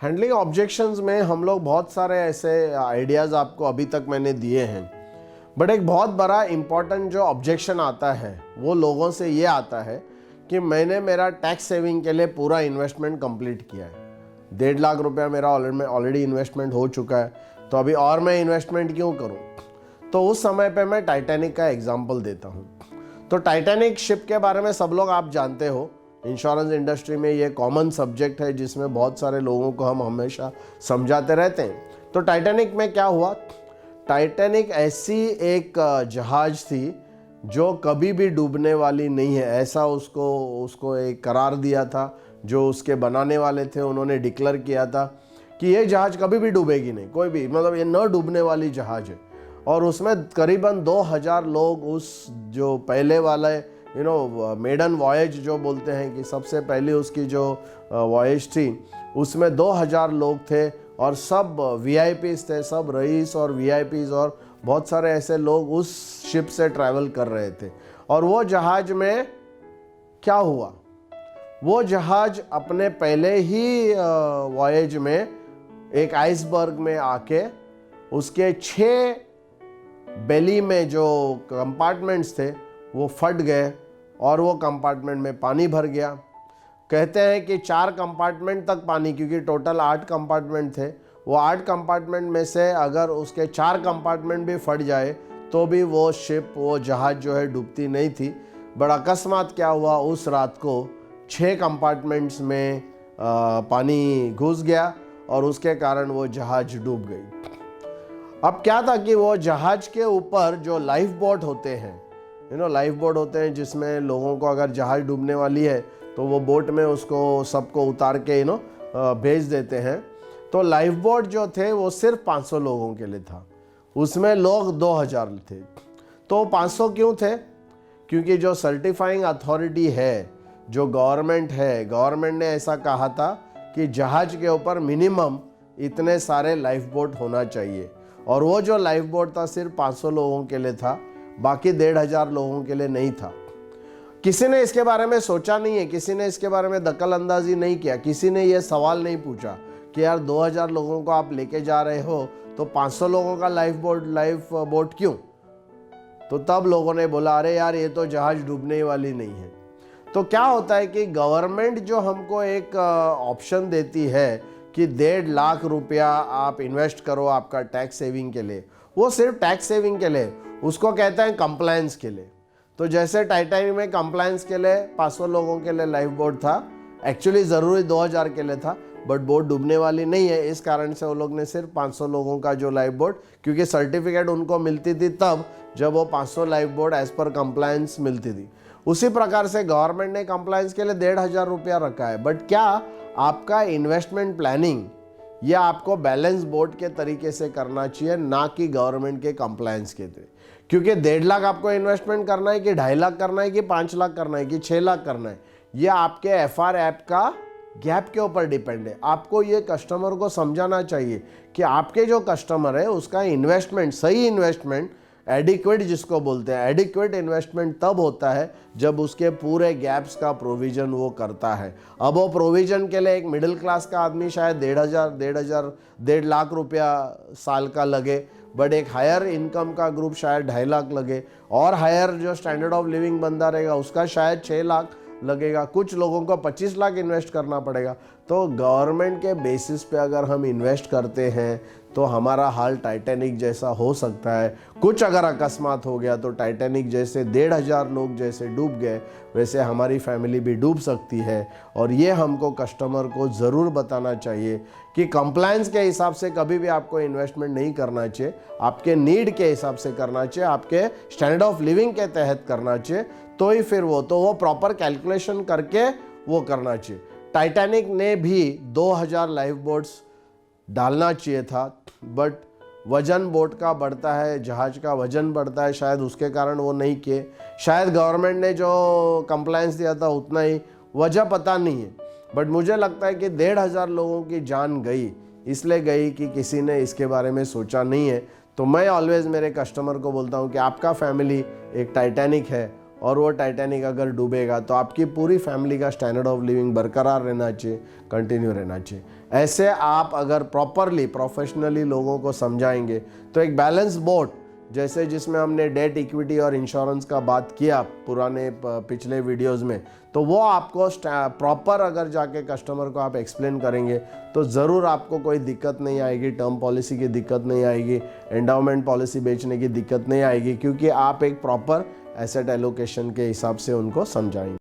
Handling objections में हम लोग बहुत सारे ऐसे आइडियाज़ आपको अभी तक मैंने दिए हैं, बट एक बहुत बड़ा इम्पॉर्टेंट जो ऑब्जेक्शन आता है वो लोगों से ये आता है कि मैंने मेरा टैक्स सेविंग के लिए पूरा इन्वेस्टमेंट कंप्लीट किया है, 1.5 लाख रुपया मेरा ऑलरेडी इन्वेस्टमेंट हो चुका है, तो अभी और मैं इन्वेस्टमेंट क्यों करूं। तो उस समय पे मैं टाइटैनिक का एग्जांपल देता हूं। तो टाइटैनिक शिप के बारे में सब लोग आप जानते हो, इंश्योरेंस इंडस्ट्री में ये कॉमन सब्जेक्ट है जिसमें बहुत सारे लोगों को हम हमेशा समझाते रहते हैं। तो टाइटैनिक में क्या हुआ, टाइटैनिक ऐसी एक जहाज थी जो कभी भी डूबने वाली नहीं है, ऐसा उसको एक करार दिया था। जो उसके बनाने वाले थे उन्होंने डिक्लेयर किया था कि ये जहाज कभी भी डूबेगी नहीं, कोई भी, मतलब ये न डूबने वाली जहाज है। और उसमें करीबन 2000 लोग, उस जो पहले वाले मेडन वॉयज जो बोलते हैं कि सबसे पहली उसकी जो वॉयज थी उसमें 2000 लोग थे और सब वीआईपीज थे, सब रईस और वीआईपीज और बहुत सारे ऐसे लोग उस शिप से ट्रैवल कर रहे थे। और वो जहाज में क्या हुआ, वो जहाज अपने पहले ही वॉयज में एक आइसबर्ग में आके उसके 6 बेली में जो कंपार्टमेंट्स थे वो फट गए और वो कंपार्टमेंट में पानी भर गया। कहते हैं कि 4 कंपार्टमेंट तक पानी, क्योंकि टोटल 8 कंपार्टमेंट थे, वो 8 कंपार्टमेंट में से अगर उसके 4 कंपार्टमेंट भी फट जाए तो भी वो शिप, वो जहाज जो है डूबती नहीं थी। बड़ा अकस्मात क्या हुआ, उस रात को 6 कंपार्टमेंट्स में पानी घुस गया और उसके कारण वो जहाज डूब गई। अब क्या था कि वो जहाज के ऊपर जो लाइफ बोट होते हैं, लाइफ बोट होते हैं जिसमें लोगों को अगर जहाज डूबने वाली है तो वो बोट में उसको सबको उतार के भेज देते हैं। तो लाइफ बोट जो थे वो सिर्फ 500 लोगों के लिए था, उसमें लोग 2000 थे। तो 500 क्यों थे, क्योंकि जो सर्टिफाइंग अथॉरिटी है, जो गवर्नमेंट है, गवर्नमेंट ने ऐसा कहा था कि जहाज के ऊपर मिनिमम इतने सारे लाइफ बोट होना चाहिए। और वो जो लाइफ बोट था सिर्फ 500 लोगों के लिए था, बाकी 1500 लोगों के लिए नहीं था। किसी ने इसके बारे में सोचा नहीं है, किसी ने इसके बारे में दखल अंदाजी नहीं किया, किसी ने यह सवाल नहीं पूछा कि यार 2000 लोगों को आप लेके जा रहे हो तो 500 लोगों का लाइफ बोट क्यों। तो तब लोगों ने बोला अरे यार ये तो जहाज डूबने वाली नहीं है। तो क्या होता है कि गवर्नमेंट जो हमको एक ऑप्शन देती है कि 1.5 लाख रुपया आप इन्वेस्ट करो आपका टैक्स सेविंग के लिए, वो सिर्फ टैक्स सेविंग के लिए, उसको कहते हैं कंप्लायंस के लिए। तो जैसे टाइटैनिक में कंप्लायंस के लिए 500 लोगों के लिए लाइफ बोट था, एक्चुअली ज़रूरी 2000 के लिए था, बट बोट डूबने वाली नहीं है, इस कारण से वो लोग ने सिर्फ 500 लोगों का जो लाइफ बोट, क्योंकि सर्टिफिकेट उनको मिलती थी तब जब वो 500 लाइफ बोट एज पर कंप्लायंस मिलती थी। उसी प्रकार से गवर्नमेंट ने कंप्लायंस के लिए 1500 रुपया रखा है। बट क्या आपका इन्वेस्टमेंट प्लानिंग ये आपको बैलेंस बोर्ड के तरीके से करना चाहिए, ना कि गवर्नमेंट के कंप्लायंस के थे। क्योंकि 1.5 लाख आपको इन्वेस्टमेंट करना है कि 2.5 लाख करना है कि 5 लाख करना है कि 6 लाख करना है, ये आपके एफआर ऐप का गैप के ऊपर डिपेंड है। आपको ये कस्टमर को समझाना चाहिए कि आपके जो कस्टमर है उसका इन्वेस्टमेंट, सही इन्वेस्टमेंट, एडिक्वेट जिसको बोलते हैं, एडिक्वेट इन्वेस्टमेंट तब होता है जब उसके पूरे गैप्स का प्रोविजन वो करता है। अब वो प्रोविजन के लिए एक मिडिल क्लास का आदमी शायद 1.5 लाख रुपया साल का लगे, बट एक हायर इनकम का ग्रुप शायद 2.5 लाख लगे, और हायर जो स्टैंडर्ड ऑफ लिविंग बंदा रहेगा उसका शायद 6 लाख लगेगा, कुछ लोगों को 25 लाख इन्वेस्ट करना पड़ेगा। तो गवर्नमेंट के बेसिस पे अगर हम इन्वेस्ट करते हैं तो हमारा हाल टाइटैनिक जैसा हो सकता है। कुछ अगर अकस्मात हो गया तो टाइटैनिक जैसे 1500 लोग जैसे डूब गए वैसे हमारी फैमिली भी डूब सकती है। और ये हमको कस्टमर को ज़रूर बताना चाहिए कि कंप्लायंस के हिसाब से कभी भी आपको इन्वेस्टमेंट नहीं करना चाहिए, आपके नीड के हिसाब से करना चाहिए, आपके स्टैंडर्ड ऑफ लिविंग के तहत करना चाहिए, तो ही फिर वो प्रॉपर कैलकुलेशन करके वो करना चाहिए। टाइटैनिक ने भी 2000 लाइफ बोट्स डालना चाहिए था, बट वजन बोट का बढ़ता है, जहाज का वजन बढ़ता है, शायद उसके कारण वो नहीं किए। शायद गवर्नमेंट ने जो कंप्लायंस दिया था उतना ही, वजह पता नहीं है। बट मुझे लगता है कि 1500 लोगों की जान गई, इसलिए गई कि किसी ने इसके बारे में सोचा नहीं है। तो मैं ऑलवेज मेरे कस्टमर को बोलता हूँ कि आपका फैमिली एक टाइटैनिक है, और वो टाइटैनिक अगर डूबेगा तो आपकी पूरी फैमिली का स्टैंडर्ड ऑफ लिविंग बरकरार रहना चाहिए, कंटिन्यू रहना चाहिए। ऐसे आप अगर प्रॉपरली प्रोफेशनली लोगों को समझाएंगे तो एक बैलेंस बोर्ड जैसे जिसमें हमने डेट, इक्विटी और इंश्योरेंस का बात किया पुराने पिछले वीडियोस में, तो वो आपको प्रॉपर अगर जाके कस्टमर को आप एक्सप्लेन करेंगे तो ज़रूर आपको कोई दिक्कत नहीं आएगी, टर्म पॉलिसी की दिक्कत नहीं आएगी, एंडाउमेंट पॉलिसी बेचने की दिक्कत नहीं आएगी, क्योंकि आप एक प्रॉपर एसेट एलोकेशन के हिसाब से उनको समझाएंगे।